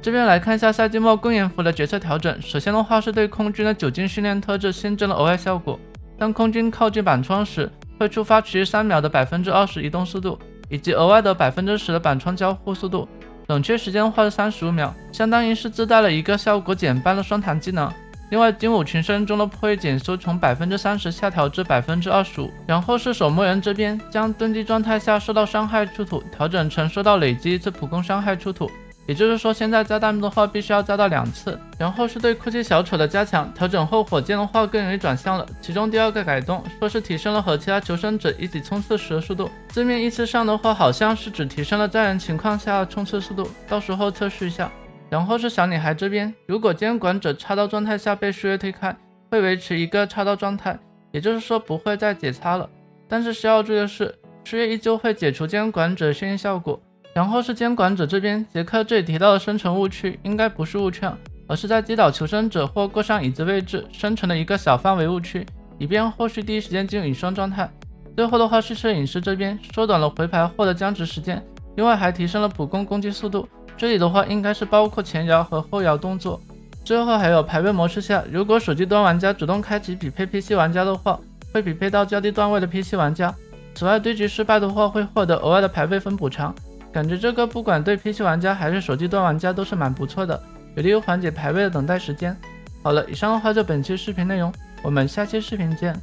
这边来看一下赛季末更严幅的角色调整。首先的话是对空军的酒精训练特质新增了额外效果，当空军靠近板窗时，会触发持续3秒的 20% 移动速度，以及额外的 10% 的板窗交互速度，冷却时间的话是35秒，相当于是自带了一个效果减半的双弹技能。另外，精武群生中的破位减速从 30% 下调至 25%， 然后是守墓人这边将蹲击状态下受到伤害出土调整成受到累积1次普攻伤害出土，也就是说现在加弹幕的话必须要加到2次。然后是对哭泣小丑的加强，调整后火箭的话更容易转向了，其中第2个改动说是提升了和其他求生者一起冲刺时的速度，字面意思上的话好像是只提升了在人情况下的冲刺速度，到时候测试一下。然后是小女孩这边，如果监管者插刀状态下被失约推开，会维持一个插刀状态，也就是说不会再解插了。但是需要注意的是，失约依旧会解除监管者眩晕效果。然后是监管者这边，杰克这里提到的生成误区应该不是误区，而是在击倒求生者或过上椅子位置生成的一个小范围误区，以便后续第一时间进入隐身状态。最后的话是摄影师这边缩短了回牌后的僵直时间，另外还提升了普攻攻击速度，这里的话应该是包括前摇和后摇动作。最后还有排位模式下，如果手机端玩家主动开启匹配 PC 玩家的话，会匹配到较低段位的 PC 玩家。此外对局失败的话会获得额外的排位分补偿，感觉这个不管对 PC 玩家还是手机端玩家都是蛮不错的，有利于缓解排位的等待时间。好了，以上的话就本期视频内容，我们下期视频见，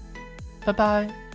拜拜。